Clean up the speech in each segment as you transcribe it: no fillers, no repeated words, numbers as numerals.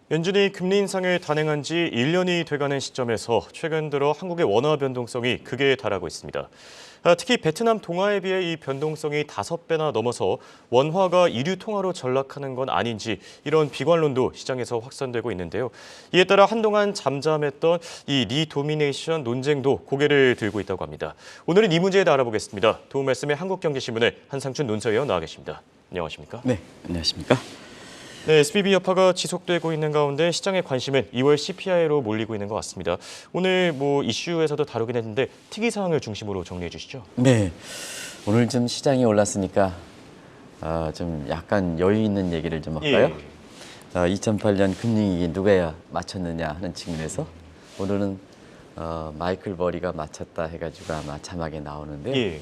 연준이 금리 인상을 단행한 지 1년이 돼가는 시점에서 최근 들어 한국의 원화 변동성이 극에 달하고 있습니다. 특히 베트남 동화에 비해 이 변동성이 5배나 넘어서 원화가 이류 통화로 전락하는 건 아닌지 이런 비관론도 시장에서 확산되고 있는데요. 이에 따라 한동안 잠잠했던 이 리도미네이션 논쟁도 고개를 들고 있다고 합니다. 오늘은 이 문제에 대해 알아보겠습니다. 도움 말씀에 한국경제신문의 한상춘 논설위원 나와 계십니다. 안녕하십니까? 네, 안녕하십니까? 네, SBB 여파가 지속되고 있는 가운데 시장의 관심은 2월 CPI로 몰리고 있는 것 같습니다. 오늘 이슈에서도 다루긴 했는데 특이 사항을 중심으로 정리해 주시죠. 네, 오늘 좀 시장이 올랐으니까 좀 약간 여유 있는 얘기를 좀 할까요? 2008년 금융위기 누가 맞췄느냐 하는 측면에서 오늘은 마이클 버리가 맞췄다 해가지고 아마 자막에 나오는데요. 예.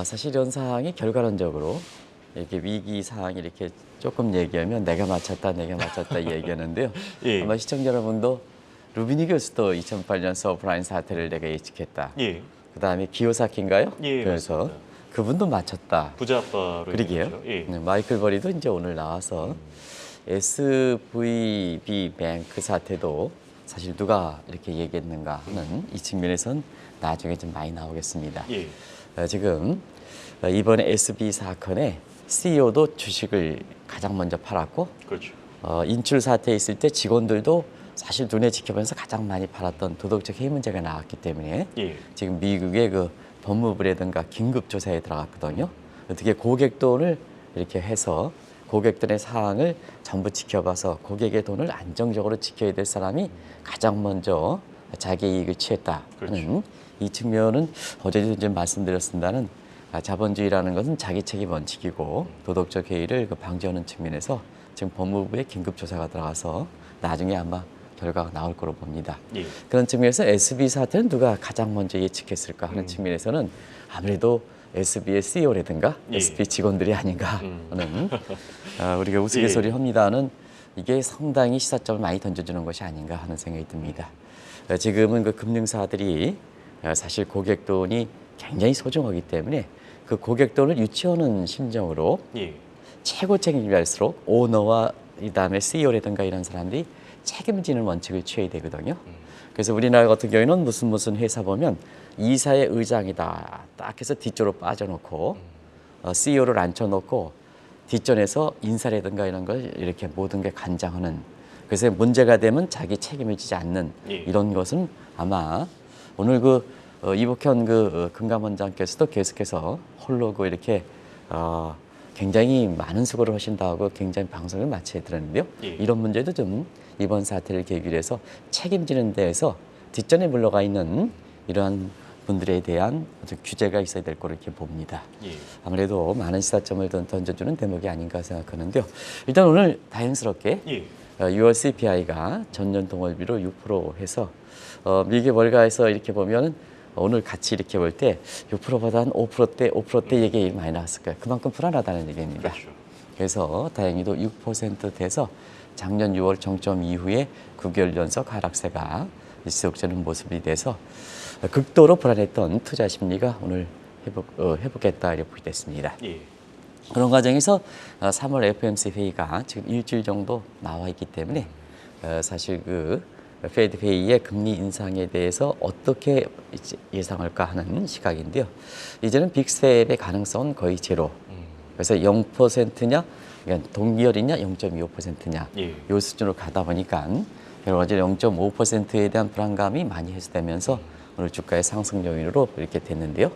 사실 이런 사항이 결과론적으로 이렇게 위기 사항이 이렇게 조금 얘기하면 내가 맞췄다 얘기하는데요. 예. 아마 시청자 여러분도 루비니 교수도 2008년 서브프라임 사태를 내가 예측했다. 예. 그다음에 기요사키인가요? 예, 그래서 맞습니다. 그분도 맞췄다. 부자 아빠로 그러게요. 얘기하죠. 예. 네, 마이클 버리도 이제 오늘 나와서 SVB 뱅크 사태도 사실 누가 이렇게 얘기했는가 하는 이 측면에선 나중에 좀 많이 나오겠습니다. 예. 지금 이번에 SB 사건에 CEO도 주식을 가장 먼저 팔았고 그렇죠. 인출 사태에 있을 때 직원들도 사실 눈에 지켜보면서 가장 많이 팔았던 도덕적 해이 문제가 나왔기 때문에 예. 지금 미국의 그 법무부라든가 긴급 조사에 들어갔거든요. 어떻게 고객 돈을 이렇게 해서 고객들의 사항을 전부 지켜봐서 고객의 돈을 안정적으로 지켜야 될 사람이 가장 먼저 자기 이익을 취했다 하는 그렇죠. 이 측면은 어제도 좀 말씀드렸습니다는 자본주의라는 것은 자기 책임 원칙이고 도덕적 해이를 방지하는 측면에서 지금 법무부에 긴급 조사가 들어가서 나중에 아마 결과가 나올 거로 봅니다. 예. 그런 측면에서 SB 사태는 누가 가장 먼저 예측했을까 하는 측면에서는 아무래도 SB의 CEO라든가 예. SB 직원들이 아닌가 하는 우리가 우스갯소리 합니다는 이게 상당히 시사점을 많이 던져주는 것이 아닌가 하는 생각이 듭니다. 지금은 그 금융사들이 사실 고객 돈이 굉장히 소중하기 때문에 그 고객 돈을 유치하는 심정으로 예. 최고 책임자일수록 오너와 그다음에 CEO라든가 이런 사람들이 책임지는 원칙을 취해야 되거든요. 그래서 우리나라 같은 경우에는 무슨 회사 보면 이사의 의장이다 딱 해서 뒤쪽으로 빠져놓고 CEO를 앉혀놓고 뒷전에서 인사라든가 이런 걸 이렇게 모든 게 관장하는, 그래서 문제가 되면 자기 책임을 지지 않는 예. 이런 것은 아마 오늘 이복현 금감원장께서도 계속해서 홀로 이렇게 굉장히 많은 수고를 하신다고 굉장히 방송을 마치게 들었는데요. 예. 이런 문제도 좀 이번 사태를 계기로 해서 책임지는 데에서 뒷전에 물러가 있는 이러한 분들에 대한 규제가 있어야 될 거로 이렇게 봅니다. 예. 아무래도 많은 시사점을 던져주는 대목이 아닌가 생각하는데요. 일단 오늘 다행스럽게 예. 6월 CPI가 전년 동월비로 6% 해서 미국 월가에서 이렇게 보면 오늘 같이 이렇게 볼 때 6%보다 한 5%대 얘기 많이 나왔을 거예요. 그만큼 불안하다는 얘기입니다. 그렇죠. 그래서 다행히도 6% 돼서 작년 6월 정점 이후에 9개월 연속 하락세가 지속되는 모습이 돼서 극도로 불안했던 투자 심리가 오늘 회복했다 이렇게 보게 됐습니다. 예. 그런 과정에서 3월 FOMC 회의가 지금 일주일 정도 나와 있기 때문에 사실 페드 회의의 금리 인상에 대해서 어떻게 예상할까 하는 시각인데요. 이제는 빅스텝의 가능성은 거의 제로. 그래서 0%냐, 그러니까 동기열이냐, 0.25%냐 예. 이 수준으로 가다 보니까 여러 가지 0.5%에 대한 불안감이 많이 해소되면서 오늘 주가의 상승 요인으로 이렇게 됐는데요.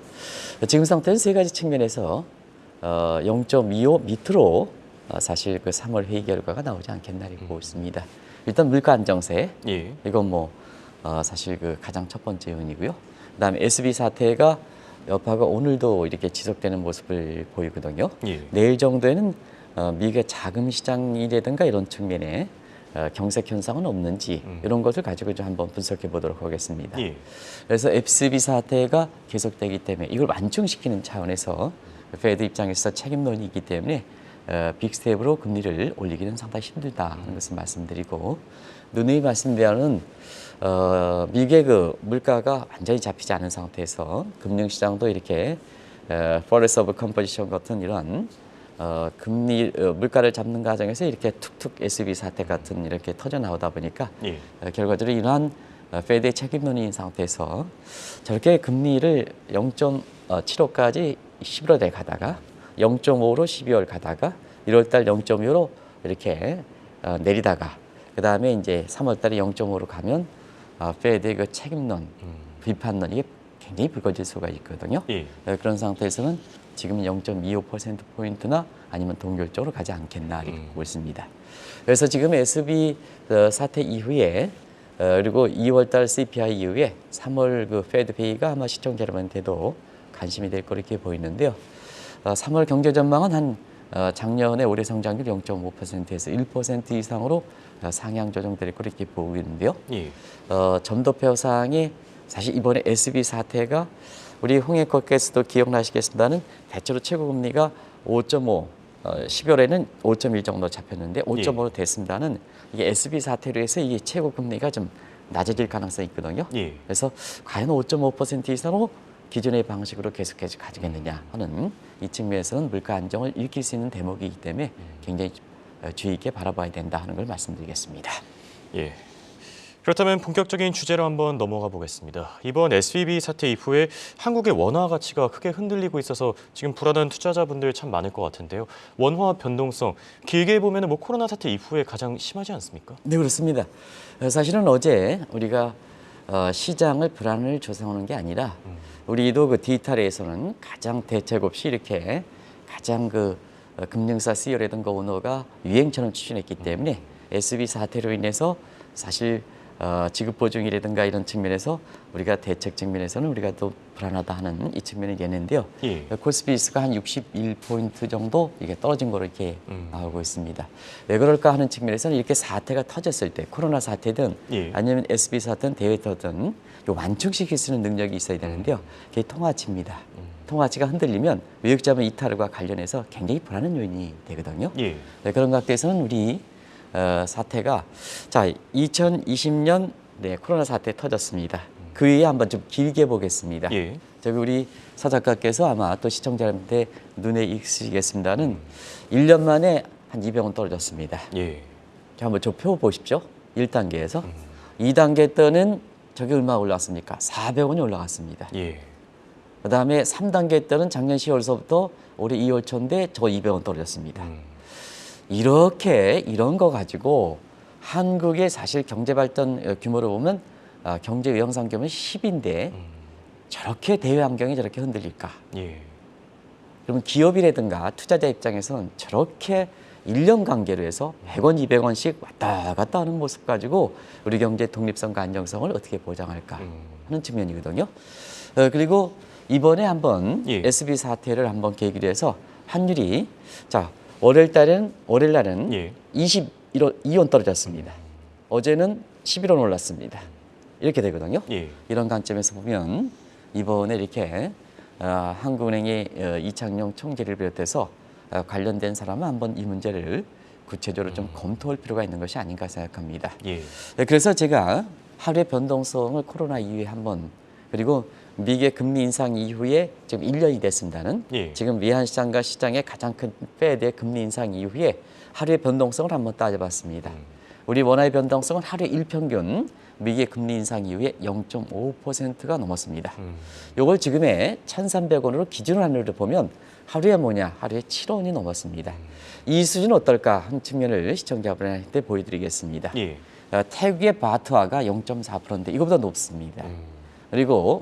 지금 상태는 세 가지 측면에서 0.25 밑으로 사실 3월 회의 결과가 나오지 않겠나 이렇게 보고 있습니다. 일단 물가 안정세, 예. 이건 사실 가장 첫 번째 요인이고요. 그다음에 SB 사태가 여파가 오늘도 이렇게 지속되는 모습을 보이거든요. 예. 내일 정도에는 미국의 자금 시장이라든가 이런 측면에 경색 현상은 없는지 이런 것을 가지고 좀 한번 분석해 보도록 하겠습니다. 예. 그래서 SB 사태가 계속되기 때문에 이걸 완충시키는 차원에서 페드 입장에서 책임론이기 때문에 빅스텝으로 금리를 올리기는 상당히 힘들다 하는 것을 말씀드리고, 누누이 말씀드리는 미국의 물가가 완전히 잡히지 않은 상태에서 금융시장도 이렇게 포레스 오브 컴포지션 같은 이런 금리 물가를 잡는 과정에서 이렇게 툭툭 SB 사태 같은 이렇게 터져 나오다 보니까 예. 결과적으로 이러한 페드의 책임론인 상태에서 저렇게 금리를 0.75까지 11월에 가다가 0.5로 12월 가다가 1월달 0.5로 이렇게 내리다가 그 다음에 이제 3월달에 0.5로 가면 페드의 그 책임론, 비판론 이게 굉장히 불거질 수가 있거든요. 예. 그런 상태에서는 지금 0.25%포인트나 아니면 동결적으로 가지 않겠나 이렇게 보고 있습니다. 그래서 지금 SB 사태 이후에 그리고 2월달 CPI 이후에 3월 그 페드 회의가 아마 시청자 여러분한테도 관심이 될 거 이렇게 보이는데요. 3월 경제 전망은 한 작년에 올해 성장률 0.5%에서 1% 이상으로 상향 조정될 거 이렇게 보고 있는데요. 예. 점도표상에 사실 이번에 SB 사태가 우리 홍익국께서도 기억나시겠습니다는 대체로 최고금리가 5.5, 10월에는 5.1 정도 잡혔는데 5.5로 됐습니다는 이게 SB 사태로 해서 이게 최고금리가 좀 낮아질 가능성이 있거든요. 예. 그래서 과연 5.5% 이상으로 기존의 방식으로 계속해서 가지겠느냐 하는 이 측면에서는 물가 안정을 일으킬 수 있는 대목이기 때문에 굉장히 주의 있게 바라봐야 된다 하는 걸 말씀드리겠습니다. 예. 그렇다면 본격적인 주제로 한번 넘어가 보겠습니다. 이번 SVB 사태 이후에 한국의 원화 가치가 크게 흔들리고 있어서 지금 불안한 투자자분들 참 많을 것 같은데요. 원화 변동성 길게 보면 뭐 코로나 사태 이후에 가장 심하지 않습니까? 네, 그렇습니다. 사실은 어제 우리가 시장을 불안을 조성하는 게 아니라 우리도 그 디지털에서는 가장 대책 없이 이렇게 가장 그 금융사 CEO라든가 오너가 유행처럼 추진했기 때문에 SB 사태로 인해서 사실 지급 보증이라든가 이런 측면에서 우리가 대책 측면에서는 우리가 또 불안하다 하는 이 측면이 있는데요. 예. 코스피지수가 한 61포인트 정도 이게 떨어진 거로 이렇게 나오고 있습니다. 왜 그럴까 하는 측면에서는 이렇게 사태가 터졌을 때 코로나 사태든 예. 아니면 SB 사태든 대회터든 완충시킬 수 있는 능력이 있어야 되는데요. 그게 통화치입니다. 통화치가 흔들리면 외국자본 이탈과 관련해서 굉장히 불안한 요인이 되거든요. 예. 네, 그런 각도에서는 우리 사태가 자 2020년 네, 코로나 사태 터졌습니다. 그 위에 한번 좀 길게 보겠습니다. 예. 저기 우리 서 작가께서 아마 또 시청자한테 눈에 익히시겠습니다는 1년 만에 한 200원 떨어졌습니다. 예. 자, 한번 저 표 보십시오. 1단계에서 2단계 때는 저기 얼마 올라왔습니까? 400원이 올라갔습니다. 예. 그다음에 3단계 때는 작년 10월서부터 올해 2월 초인데 저 200원 떨어졌습니다. 이렇게 이런 거 가지고 한국의 사실 경제 발전 규모를 보면 경제 영상 규모는 10인데 저렇게 대외 환경이 저렇게 흔들릴까? 예. 그러면 기업이라든가 투자자 입장에서는 저렇게 1년 관계로 해서 100원, 200원씩 왔다 갔다 하는 모습 가지고 우리 경제 독립성과 안정성을 어떻게 보장할까 하는 측면이거든요. 그리고 이번에 한번 예. SB 사태를 한번 계기로 해서 환율이 자 월요일날은 예. 2원 떨어졌습니다. 어제는 11원 올랐습니다. 이렇게 되거든요. 예. 이런 관점에서 보면 이번에 이렇게 한국은행의 이창용 총재를 비롯해서 관련된 사람은 한번 이 문제를 구체적으로 좀 검토할 필요가 있는 것이 아닌가 생각합니다. 예. 네, 그래서 제가 하루의 변동성을 코로나 이후에 한번 그리고 미국의 금리 인상 이후에 지금 1년이 됐습니다는 예. 지금 외환 시장과 시장의 가장 큰 페드의 금리 인상 이후에 하루의 변동성을 한번 따져봤습니다. 우리 원화의 변동성은 하루에 일평균 미국의 금리 인상 이후에 0.5%가 넘었습니다. 이걸 지금의 1,300원으로 기준을 하늘을 보면 하루에 뭐냐? 하루에 7원이 넘었습니다. 이 수준은 어떨까 한 측면을 시청자분한테 보여드리겠습니다. 예. 태국의 바트화가 0.4%인데 이거보다 높습니다. 그리고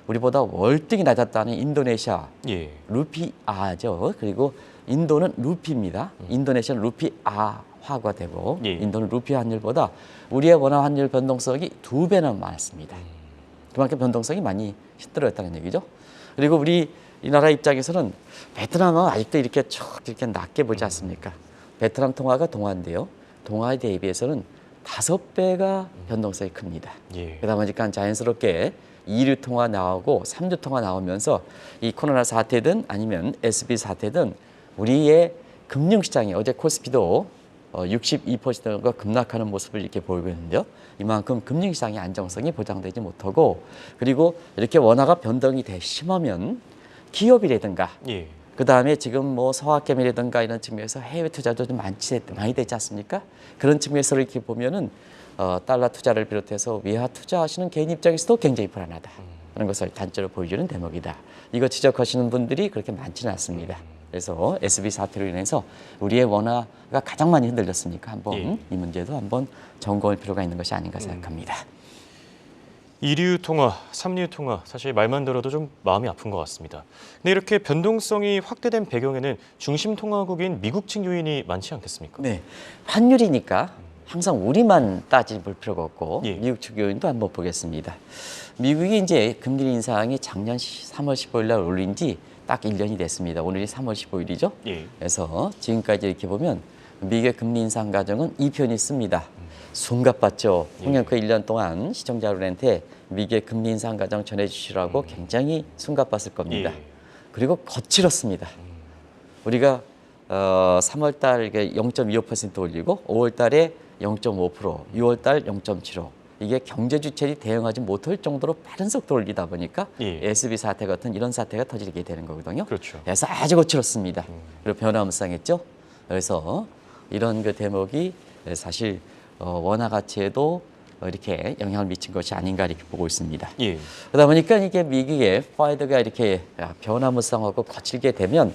우리보다 월등히 낮았다는 인도네시아 예. 루피아죠. 그리고 인도는 루피입니다. 인도네시아는 루피아화가 되고 예. 인도는 루피 환율보다 우리의 원화 환율 변동성이 2배나 많습니다. 그만큼 변동성이 많이 힘들었다는 얘기죠. 그리고 우리 이 나라 입장에서는 베트남은 아직도 이렇게 쭉 이렇게 낮게 보지 않습니까? 베트남 통화가 동화인데요. 동화에 대비해서는 5배가 변동성이 큽니다. 예. 그러다 보니까 자연스럽게 2류 통화 나오고 3류 통화 나오면서 이 코로나 사태든 아니면 SB 사태든 우리의 금융시장이 어제 코스피도 62%가 급락하는 모습을 이렇게 보이고 있는데요. 이만큼 금융시장의 안정성이 보장되지 못하고 그리고 이렇게 원화가 변동이 돼 심하면 기업이라든가 예. 그 다음에 지금 뭐 서학개미라든가 이런 측면에서 해외 투자도 좀 많이 되지 않습니까? 그런 측면에서 이렇게 보면은 달러 투자를 비롯해서 외화 투자하시는 개인 입장에서도 굉장히 불안하다 하는 것을 단적으로 보여주는 대목이다. 이거 지적하시는 분들이 그렇게 많지는 않습니다. 그래서 SB 사태로 인해서 우리의 원화가 가장 많이 흔들렸으니까 한번 이 문제도 한번 점검할 필요가 있는 것이 아닌가 생각합니다. 2류 통화, 3류 통화, 사실 말만 들어도 좀 마음이 아픈 것 같습니다. 근데 이렇게 변동성이 확대된 배경에는 중심 통화국인 미국 측 요인이 많지 않겠습니까? 네, 환율이니까 항상 우리만 따질 필요가 없고 예. 미국 측 요인도 한번 보겠습니다. 미국이 이제 금리 인상이 작년 3월 15일 날 올린 지 딱 1년이 됐습니다. 오늘이 3월 15일이죠. 예. 그래서 지금까지 이렇게 보면 미국의 금리 인상 과정은 이 편이 있습니다. 숨가빴죠. 홍영표 1년 동안 시청자 여러분한테 미국의 금리 인상 과정 전해주시라고 굉장히 숨가빴을 겁니다. 예. 그리고 거칠었습니다. 우리가 3월 달 0.25% 올리고 5월 달에 0.5%, 6월 달 0.75. 이게 경제 주체들이 대응하지 못할 정도로 빠른 속도로 올리다 보니까 예. SB 사태 같은 이런 사태가 터지게 되는 거거든요. 그렇죠. 그래서 아주 거칠었습니다. 그리고 변화무쌍했죠. 그래서 이런 그 대목이 사실 원화 가치에도 이렇게 영향을 미친 것이 아닌가 이렇게 보고 있습니다. 예. 그러다 보니까 이게 미국의 파이드가 이렇게 변화무쌍하고 거칠게 되면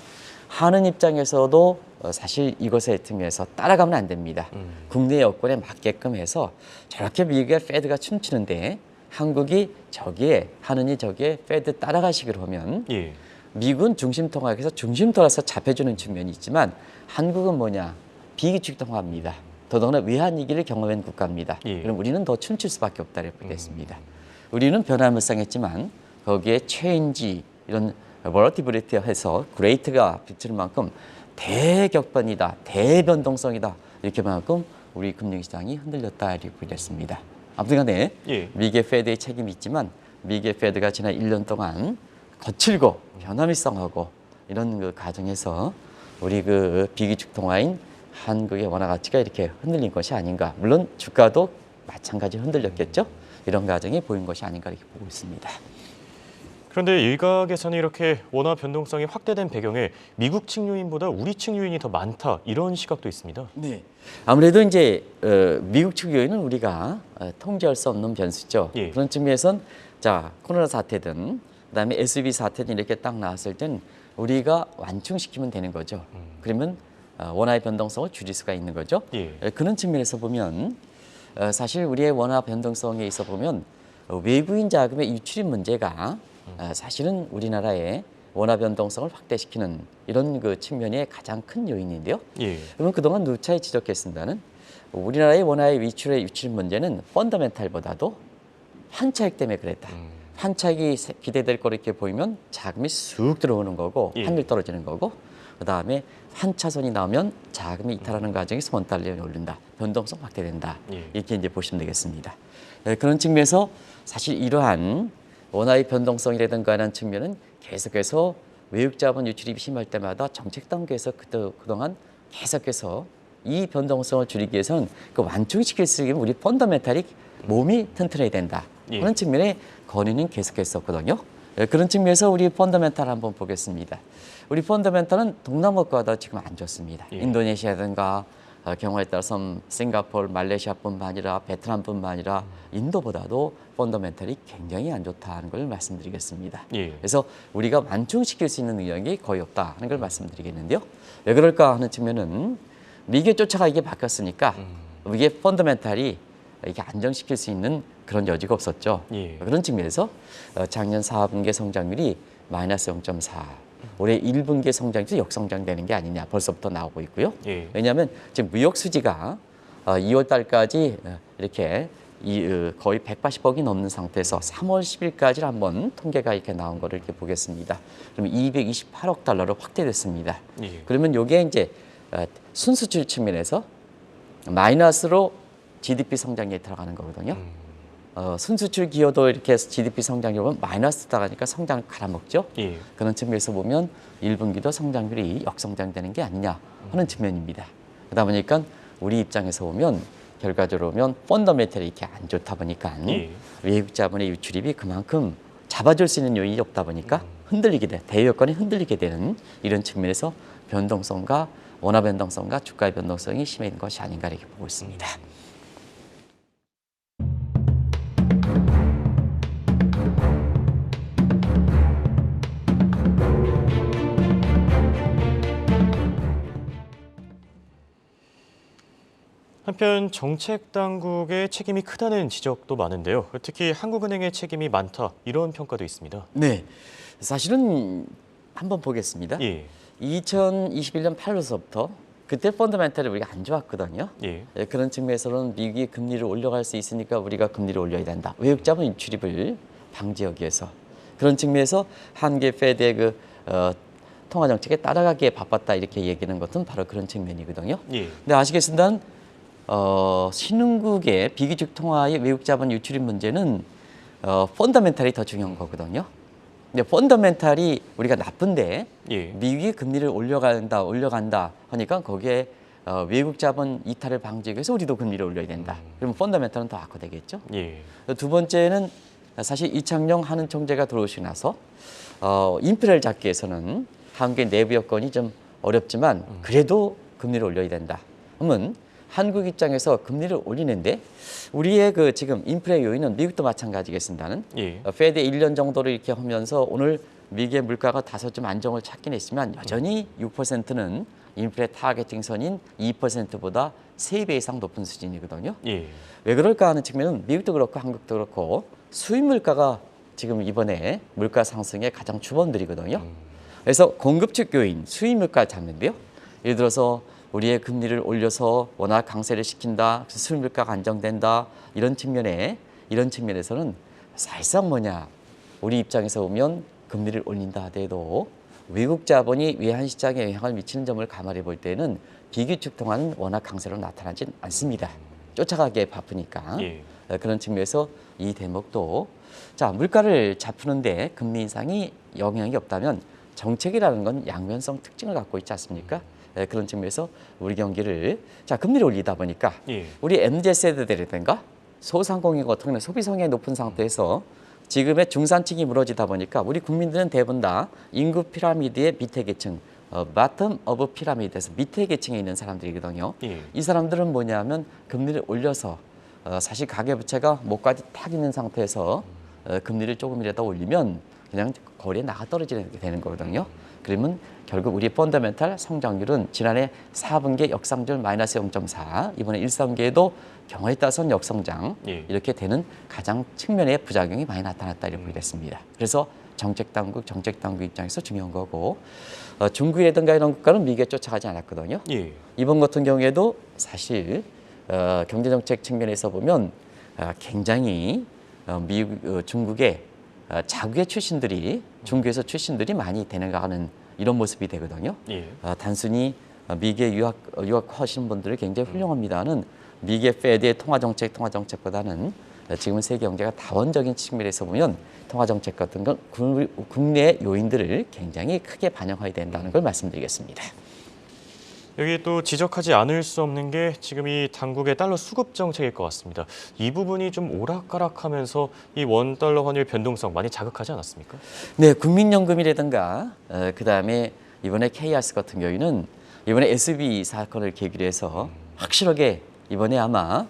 하는 입장에서도 사실 이것에 통해서 따라가면 안 됩니다. 국내 여건에 맞게끔 해서 저렇게 미국의 페드가 춤추는데 한국이 저기에 하느니 저기에 페드 따라가시기로 하면 예. 미국은 중심 통화에서 중심 돌아서 잡혀주는 측면이 있지만 한국은 뭐냐 비기축 통화입니다. 더더구나 외환위기를 경험한 국가입니다. 예. 그럼 우리는 더 춤출 수밖에 없다 이렇게 보겠습니다. 우리는 변화무쌍했지만 거기에 체인지 이런 버러티브리티해서 그레이트가 비칠 만큼 대격변이다, 대변동성이다 이렇게만큼 우리 금융시장이 흔들렸다 이렇게 보겠습니다. 아무튼간에 예. 미국의 페드의 책임이 있지만 미국의 페드가 지난 1년 동안 거칠고 변화무쌍하고 이런 그 과정에서 우리 그 비기축 통화인 한국의 원화 가치가 이렇게 흔들린 것이 아닌가. 물론 주가도 마찬가지로 흔들렸겠죠. 이런 과정이 보인 것이 아닌가 이렇게 보고 있습니다. 그런데 일각에서는 이렇게 원화 변동성이 확대된 배경에 미국 측 요인보다 우리 측 요인이 더 많다 이런 시각도 있습니다. 네. 아무래도 이제 미국 측 요인은 우리가 통제할 수 없는 변수죠. 예. 그런 측면에선 자 코로나 사태든 그다음에 SB 사태든 이렇게 딱 나왔을 땐 우리가 완충시키면 되는 거죠. 그러면 원화의 변동성을 줄일 수가 있는 거죠. 예. 그런 측면에서 보면 사실 우리의 원화 변동성에 있어 보면 외국인 자금의 유출입 문제가 사실은 우리나라의 원화 변동성을 확대시키는 이런 그 측면이 가장 큰 요인인데요. 예. 그러면 그동안 누차에 지적했습니다는 우리나라의 원화의 위출의 유출 문제는 펀더멘탈보다도 환차익 때문에 그랬다. 환차익이 기대될 거로 이렇게 보이면 자금이 쑥 들어오는 거고 예. 환율 떨어지는 거고 그다음에 환차선이 나오면 자금이 이탈하는 과정에서 원달러이 오른다. 변동성 확대된다. 예. 이렇게 이제 보시면 되겠습니다. 그런 측면에서 사실 이러한 원화의 변동성이라든가 하는 측면은 계속해서 외국 자본 유출입이 심할 때마다 정책 단계에서 그동안 계속해서 이 변동성을 줄이기 위해서는 그 완충시킬 수 있는 우리 펀더멘탈이 몸이 튼튼해야 된다. 예. 그런 측면에 건의는 계속했었거든요. 그런 측면에서 우리 펀더멘탈 한번 보겠습니다. 우리 펀더멘탈은 동남아 국가도 지금 안 좋습니다. 예. 인도네시아든가 경우에 따라서 싱가포르, 말레이시아뿐만 아니라 베트남뿐만 아니라 인도보다도 펀더멘탈이 굉장히 안 좋다는 걸 말씀드리겠습니다. 예. 그래서 우리가 완충시킬 수 있는 능력이 거의 없다 하는 걸 말씀드리겠는데요. 왜 그럴까 하는 측면은 미국에 쫓아가게 바뀌었으니까 이게 펀더멘탈이 이렇게 안정시킬 수 있는 그런 여지가 없었죠. 예. 그런 측면에서 작년 4분기 성장률이 마이너스 0.4. 올해 1분기 성장률이 역성장되는 게 아니냐 벌써부터 나오고 있고요. 예. 왜냐하면 지금 무역 수지가 2월 달까지 이렇게 거의 180억이 넘는 상태에서 3월 10일까지 한번 통계가 이렇게 나온 거를 이렇게 보겠습니다. 그러면 228억 달러로 확대됐습니다. 예. 그러면 이게 이제 순수출 측면에서 마이너스로 GDP 성장에 들어가는 거거든요. 순수출 기여도 이렇게 해서 GDP 성장률 보면 마이너스 들어가니까 성장을 갈아먹죠. 예. 그런 측면에서 보면 1분기도 성장률이 역성장되는 게 아니냐 하는 측면입니다. 그러다 보니까 우리 입장에서 보면 결과적으로 보면 펀더멘털이 이렇게 안 좋다 보니까 예. 외국 자본의 유출입이 그만큼 잡아줄 수 있는 요인이 없다 보니까 흔들리게 돼, 대외 여건이 흔들리게 되는 이런 측면에서 변동성과 원화 변동성과 주가의 변동성이 심해진 것이 아닌가 이렇게 보고 있습니다. 한편 정책 당국의 책임이 크다는 지적도 많은데요. 특히 한국은행의 책임이 많다 이런 평가도 있습니다. 네, 사실은 한번 보겠습니다. 예, 2021년 8월서부터 그때 펀더멘탈이 우리가 안 좋았거든요. 예, 그런 측면에서는 미국이 금리를 올려갈 수 있으니까 우리가 금리를 올려야 된다. 외국 자본 유출입을 방지하기 위해서 그런 측면에서 한계 페드의 통화 정책에 따라가기에 바빴다 이렇게 얘기하는 것은 바로 그런 측면이거든요. 예, 근데 아시겠지만 신흥국의 비기축 통화의 외국 자본 유출입 문제는 펀더멘탈이 더 중요한 거거든요. 근데 펀더멘탈이 우리가 나쁜데 예, 미국이 금리를 올려간다 하니까 거기에 외국 자본 이탈을 방지하기 위해서 우리도 금리를 올려야 된다. 그러면 펀더멘탈은 더 악화되겠죠. 예, 두 번째는 사실 이창용 한은 총재가 들어오시고 나서 인플레를 잡기 위해서는 한국의 내부 여건이 좀 어렵지만 그래도 금리를 올려야 된다. 그러면 한국 입장에서 금리를 올리는데 우리의 지금 인플레 요인은 미국도 마찬가지겠습니다는 예, 페드 1년 정도를 이렇게 하면서 오늘 미국의 물가가 다소 좀 안정을 찾긴 했지만 여전히 6%는 인플레 타겟팅 선인 2%보다 3배 이상 높은 수준이거든요. 예, 왜 그럴까 하는 측면은 미국도 그렇고 한국도 그렇고 수입 물가가 지금 이번에 물가 상승의 가장 주범들이거든요. 그래서 공급 측 요인, 수입 물가를 잡는데요. 예를 들어서 우리의 금리를 올려서 원화 강세를 시킨다, 수입 물가가 안정된다 이런 측면에서는 사실상 우리 입장에서 보면 금리를 올린다 하더라도 외국 자본이 외환 시장에 영향을 미치는 점을 감안해 볼 때는 비규칙 통화는 원화 강세로 나타나진 않습니다. 쫓아가기에 바쁘니까. 예, 그런 측면에서 이 대목도 물가를 잡히는데 금리 인상이 영향이 없다면 정책이라는 건 양면성 특징을 갖고 있지 않습니까? 그런 측면에서 우리 경기를 금리를 올리다 보니까 예, 우리 MZ 세대들이든가 소상공인 같은 경우는 소비 성향이 높은 상태에서 지금의 중산층이 무너지다 보니까 우리 국민들은 대부분 다 인구 피라미드의 밑에 계층, 바텀 오브 피라미드에서 밑에 계층에 있는 사람들이거든요. 예, 이 사람들은 뭐냐면 금리를 올려서 사실 가계부채가 목까지 탁 있는 상태에서 금리를 조금이라도 올리면 그냥 거리에 나가 떨어지게 되는 거거든요. 그러면 결국 우리 펀더멘탈 성장률은 지난해 4분기 역성률 마이너스 0.4, 이번에 1분기에도 경우에 따라서는 역성장 예. 이렇게 되는 가장 측면의 부작용이 많이 나타났다 이렇게 보겠습니다. 그래서 정책 당국 입장에서 중요한 거고 중국이라든가 이런 국가는 미국에 쫓아가지 않았거든요. 예, 이번 같은 경우에도 사실 경제정책 측면에서 보면 굉장히 중국의 자국의 출신들이 중국에서 출신들이 많이 되어가는 이런 모습이 되거든요. 예, 단순히 미국에 유학하시는 분들이 굉장히 훌륭합니다는 미국의 페드의 통화정책보다는 지금은 세계 경제가 다원적인 측면에서 보면 통화정책 같은 건 국내 요인들을 굉장히 크게 반영해야 된다는 걸 말씀드리겠습니다. 여기 또 지적하지 않을 수 없는 게 지금 이 당국의 달러 수급 정책일 것 같습니다. 이 부분이 좀 오락가락하면서 이 원달러 환율 변동성 많이 자극하지 않았습니까? 네, 국민연금이라든가 그다음에 이번에 KRS 같은 경우에는 이번에 SB 사건을 계기로 해서 확실하게 이번에 아마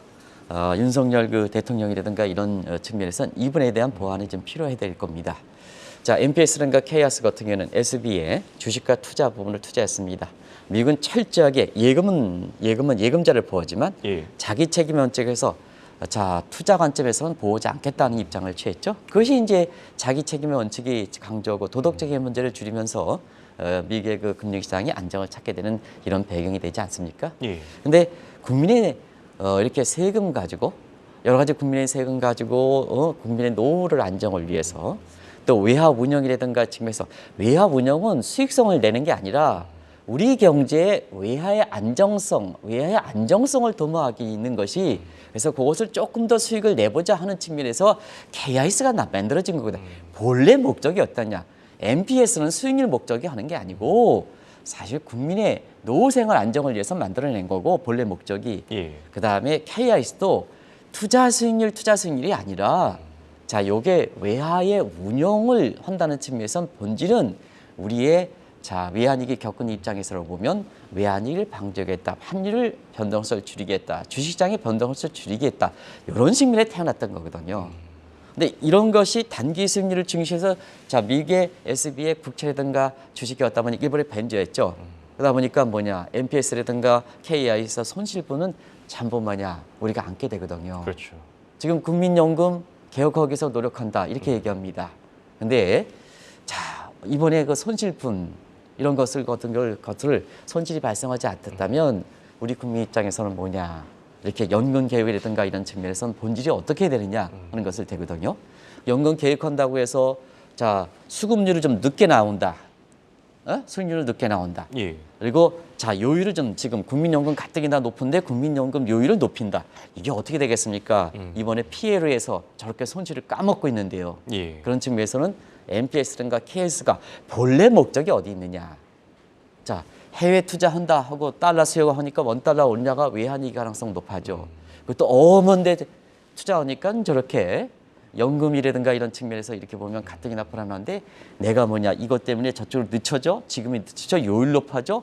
윤석열 대통령이라든가 이런 측면에서는 이 부분에 대한 보완이 좀 필요해야 될 겁니다. MPS라든가 KRS 같은 경우는 SB에 주식과 투자 부분을 투자했습니다. 미국은 철저하게 예금자를 보호하지만 예, 자기 책임 원칙에서 투자 관점에서는 보호하지 않겠다는 입장을 취했죠. 그것이 이제 자기 책임의 원칙이 강조하고 도덕적인 문제를 줄이면서 미국의 금융시장이 안정을 찾게 되는 이런 배경이 되지 않습니까? 예, 근데 국민의 이렇게 세금 가지고 여러 가지 국민의 세금 가지고 국민의 노후를 안정을 위해서 또 외화 운영이라든가 측면에서 외화 운영은 수익성을 내는 게 아니라 우리 경제의 외화의 안정성을 도모하기 있는 것이 그래서 그것을 조금 더 수익을 내보자 하는 측면에서 KIS가 만들어진 거거든. 본래 목적이 어떠냐? MPS는 수익률 목적이 하는 게 아니고 사실 국민의 노후 생활 안정을 위해서 만들어낸 거고 본래 목적이. 예, 그 다음에 KIS도 투자 수익률이 아니라 자, 요게 외화의 운용을 한다는 측면에선 본질은 우리의 자, 외환위기 겪은 입장에서 보면 외환위기를 방지하겠다, 환율을 변동성을 줄이겠다, 주식시장의 변동성을 줄이겠다 이런 측면에 태어났던 거거든요. 근데 이런 것이 단기 수익률을 중시해서 자, 미국의 SB의 국채라든가 주식이 왔다 보니 일본의 벤저였죠. 그러다 보니까 뭐냐 MPS라든가 KI에서 손실분은 전부 뭐냐 우리가 안게 되거든요. 그렇죠. 지금 국민연금 개혁하기 위해서 노력한다 이렇게 얘기합니다. 근데 자 이번에 그 손실분 이런 것을 것을 손실이 발생하지 않았다면 우리 국민 입장에서는 뭐냐 이렇게 연금 계획이라든가 이런 측면에서는 본질이 어떻게 되느냐 하는 것을 되거든요. 연금 계획한다고 해서 자 수급률이 좀 늦게 나온다. 수익률을 늦게 나온다. 예. 그리고 자 요율을 좀 지금 국민연금 가뜩이나 높은데 국민연금 요율을 높인다. 이게 어떻게 되겠습니까? 이번에 피해로 해서 저렇게 손실을 까먹고 있는데요. 예. 그런 측면에서는 MPS든가 KS가 본래 목적이 어디 있느냐. 자 해외 투자한다 하고 달러 수요가 하니까 원달러 오르냐가 외환위기 가능성 높아져. 그것도 어먼데 투자하니까 저렇게 연금이라든가 이런 측면에서 이렇게 보면 가뜩이나 불안한데 내가 뭐냐 이것 때문에 저쪽으로 늦춰져 지금이 늦춰져 요율 높아져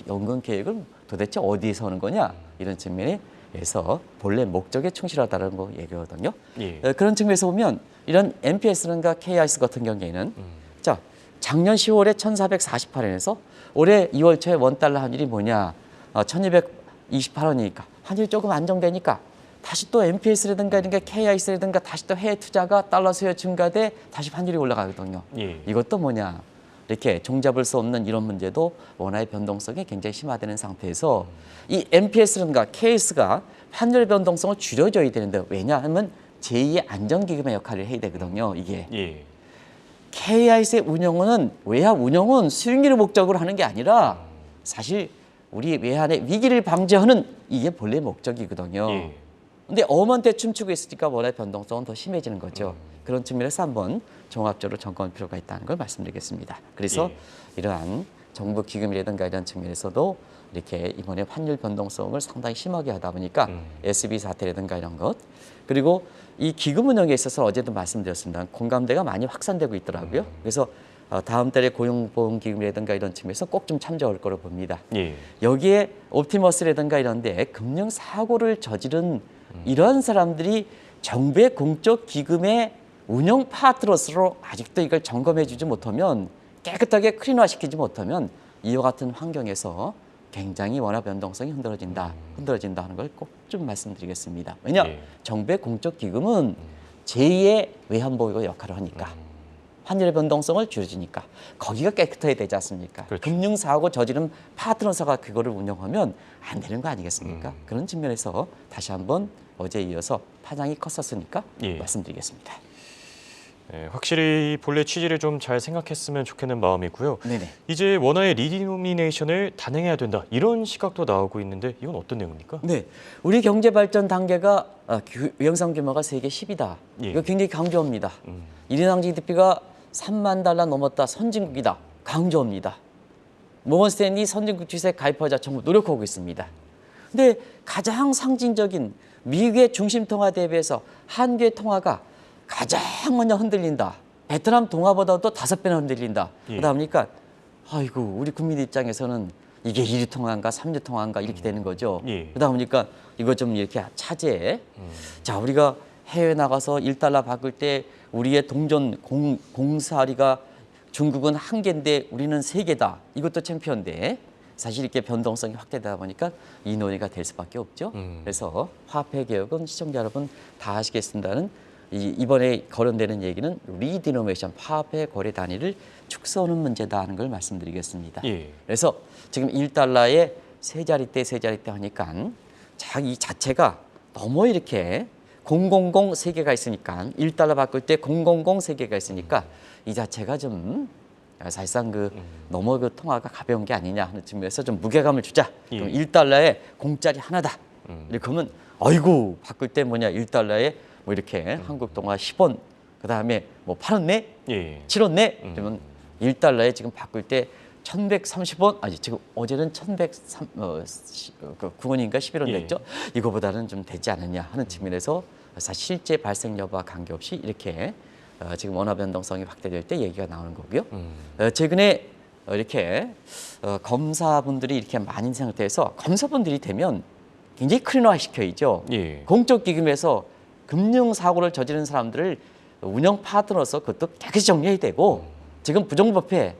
연금 계획은 도대체 어디에서 하는 거냐 이런 측면에서 본래 목적에 충실하다는 거 얘기거든요. 예. 그런 측면에서 보면 이런 MPS든가 KIS 같은 경우에는 자 작년 10월에 1,448원에서 올해 2월 초에 원달러 환율이 뭐냐 1,228원이니까 환율이 조금 안정되니까 다시 또 MPS라든가 이런 게 KIS라든가 다시 또 해외 투자가 달러 수요 증가돼 다시 환율이 올라가거든요. 예. 이것도 뭐냐 이렇게 종잡을 수 없는 이런 문제도 원화의 변동성이 굉장히 심화되는 상태에서 이 MPS라든가 KS가 환율 변동성을 줄여줘야 되는데 왜냐하면 제2의 안정기금의 역할을 해야 되거든요. 이게 예. KIS의 운영은 외화 운영은 수익률을 목적으로 하는 게 아니라 사실 우리 외환의 위기를 방지하는 이게 본래 목적이거든요. 예. 근데 엄한테 춤추고 있으니까 원화의 변동성은 더 심해지는 거죠. 그런 측면에서 한번 종합적으로 점검할 필요가 있다는 걸 말씀드리겠습니다. 그래서 이러한 정부 기금이라든가 이런 측면에서도 이렇게 이번에 환율 변동성을 상당히 심하게 하다 보니까 SB 사태라든가 이런 것 그리고 이 기금 운영에 있어서 어제도 말씀드렸습니다. 공감대가 많이 확산되고 있더라고요. 그래서 다음 달에 고용보험기금이라든가 이런 측면에서 꼭 좀 참조할 거로 봅니다. 예. 여기에 옵티머스라든가 이런 데 금융 사고를 저지른 이런 사람들이 정부의 공적 기금의 운영 파트너스로 아직도 이걸 점검해 주지 못하면 깨끗하게 클린화시키지 못하면 이와 같은 환경에서 굉장히 원화 변동성이 흔들어진다 하는 걸 꼭 좀 말씀드리겠습니다. 왜냐 정부의 공적 기금은 제2의 외환보유 역할을 하니까 환율의 변동성을 줄여주니까 거기가 깨끗해야 되지 않습니까? 그렇죠. 금융사고 저지른 파트너사가 그거를 운영하면 안 되는 거 아니겠습니까? 그런 측면에서 다시 한번 어제에 이어서 파장이 컸었으니까 말씀드리겠습니다. 네, 확실히 본래 취지를 좀 잘 생각했으면 좋겠는 마음이고요. 네네. 이제 원화의 리디노미네이션을 단행해야 된다 이런 시각도 나오고 있는데 이건 어떤 내용입니까? 네, 우리 경제 발전 단계가 유형상 규모가 세계 10이다. 예. 이거 굉장히 강조합니다. 1인당 GDP가 3만 달러 넘었다. 선진국이다. 강조합니다. 모건 스탠리 선진국 주식에 가입하자 정부 노력하고 있습니다. 근데 가장 상징적인 미국의 중심 통화 대비해서 한국의 통화가 가장 먼저 흔들린다. 베트남 통화보다도 5배나 흔들린다. 그러다 보니까 아이고 우리 국민 입장에서는 이게 1위 통화인가 3위 통화인가 이렇게 되는 거죠. 그러다 보니까 이거 좀 이렇게 차지해. 자 우리가 해외 나가서 1달러 바꿀 때 우리의 동전 공사리가 중국은 1개인데 우리는 3개다. 이것도 챔피언인데 사실 이렇게 변동성이 확대되다 보니까 이 논의가 될 수밖에 없죠. 그래서 화폐 개혁은 시청자 여러분 다 아시겠습니다는 이번에 거론되는 얘기는 리디노메이션 화폐 거래 단위를 축소하는 문제다 하는 걸 말씀드리겠습니다. 그래서 지금 1달러에 세 자릿대 하니까 이 자체가 너무 이렇게 000 3개가 있으니까 1달러 바꿀 때 000 3개가 있으니까 이 자체가 좀 사실상 너무 통화가 가벼운 게 아니냐 하는 측면에서 좀 무게감을 주자. 그럼 1달러에 공짜리 하나다. 이렇게 하면 아이고 바꿀 때 뭐냐 1달러에 뭐 이렇게 한국 동화 10원 그다음에 뭐 8원 내? 7원 내? 그러면 1달러에 지금 바꿀 때 1,130원 아니 지금 어제는 1,109원인가 11원 냈죠. 이거보다는 좀 되지 않느냐 하는 측면에서 그래서 실제 발생 여부와 관계없이 이렇게 지금 원화 변동성이 확대될 때 얘기가 나오는 거고요. 최근에 이렇게 검사분들이 이렇게 많은 상태에서 검사분들이 되면 굉장히 클린화시켜야죠. 예. 공적 기금에서 금융 사고를 저지른 사람들을 운영 파트너로서 그것도 깨끗이 정리해야 되고 지금 부정부패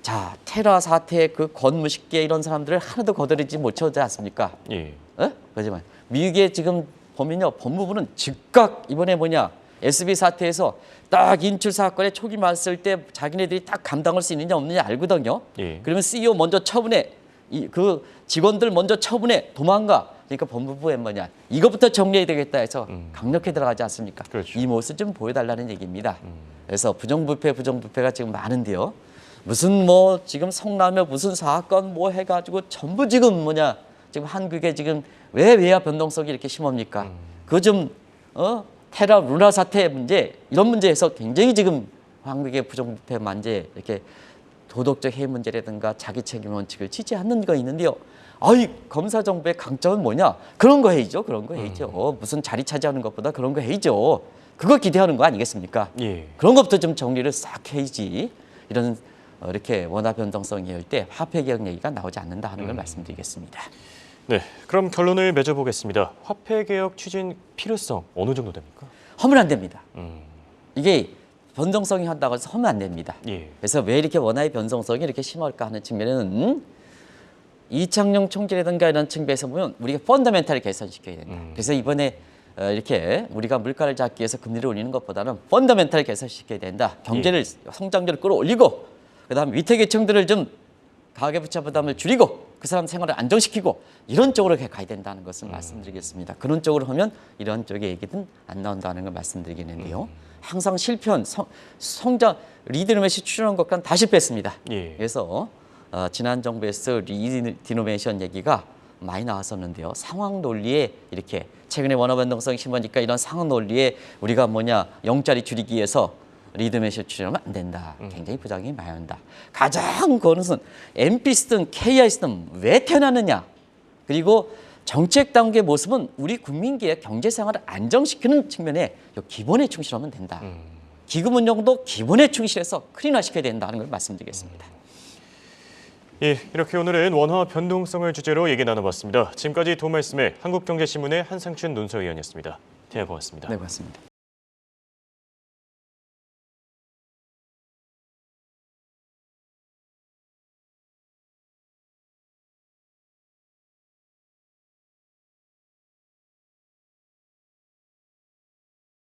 자 테라 사태 그 권무식계 이런 사람들을 하나도 거두지 못하지 않습니까? 예. 그렇지만 미국의 지금 보면요 법무부는 즉각 이번에 뭐냐 SB 사태에서 딱 인출 사건에 초기 맞을 때 자기네들이 딱 감당할 수 있느냐 없느냐 알거든요. 예. 그러면 CEO 먼저 처분해 그 직원들 먼저 처분해 도망가. 그러니까 법무부에 뭐냐 이것부터 정리해야 되겠다 해서 강력히 들어가지 않습니까? 그렇죠. 이 모습 좀 보여달라는 얘기입니다. 그래서 부정부패가 지금 많은데요. 무슨 뭐 지금 성남에 무슨 사건 뭐 해가지고 전부 지금 뭐냐 지금 한국에 지금 왜 외화 변동성이 이렇게 심합니까? 그거 좀 테라 루나 사태 문제 이런 문제에서 굉장히 지금 한국의 부정부패 문제 이렇게 도덕적 해이 문제라든가 자기 책임 원칙을 지지 않는 거 있는데요. 아이 검사 정부의 강점은 뭐냐? 그런 거 해야죠. 그런 거 해야죠. 무슨 자리 차지하는 것보다 그런 거 해야죠. 그거 기대하는 거 아니겠습니까? 예. 그런 것부터 좀 정리를 싹 해야지. 이런 이렇게 원화 변동성이 할 때 화폐 개혁 얘기가 나오지 않는다 하는 걸 말씀드리겠습니다. 네, 그럼 결론을 맺어보겠습니다. 화폐 개혁 추진 필요성 어느 정도 됩니까? 하면 안 됩니다. 이게 변동성이 한다고 해서 하면 안 됩니다. 예. 그래서 왜 이렇게 원화의 변동성이 이렇게 심할까 하는 측면에는 이창용 총재라든가 이런 측면에서 보면 우리가 펀더멘탈을 개선시켜야 된다. 그래서 이번에 이렇게 우리가 물가를 잡기 위해서 금리를 올리는 것보다는 펀더멘탈을 개선시켜야 된다. 경제를 성장률을 끌어올리고 그다음 위태계층들을 좀 가계부채 부담을 줄이고 그 사람 생활을 안정시키고 이런 쪽으로 가야 된다는 것을 말씀드리겠습니다. 그런 쪽으로 하면 이런 쪽의 얘기는 안 나온다는 걸 말씀드리겠는데요. 항상 실패한 성장 리디노메이션 추진한 것과는 다 실패했습니다. 예. 그래서 지난 정부에서 리디노메이션 얘기가 많이 나왔었는데요. 상황 논리에 이렇게 최근에 원화 변동성이 심하니까 이런 상황 논리에 우리가 뭐냐 영짜리 줄이기 위해서 리드메이션 추진하면 안 된다. 굉장히 부작용이 많이 한다. 가장 그것은 MP쓰든 KI쓰든 왜 태어났느냐. 그리고 정책 당국의 모습은 우리 국민기의 경제 생활을 안정시키는 측면에 기본에 충실하면 된다. 기금 운용도 기본에 충실해서 클린화시켜야 된다는 걸 말씀드리겠습니다. 예, 이렇게 오늘은 원화 변동성을 주제로 얘기 나눠봤습니다. 지금까지 도움 말씀에 한국경제신문의 한상춘 논설위원이었습니다. 대화 고맙습니다. 네, 고맙습니다.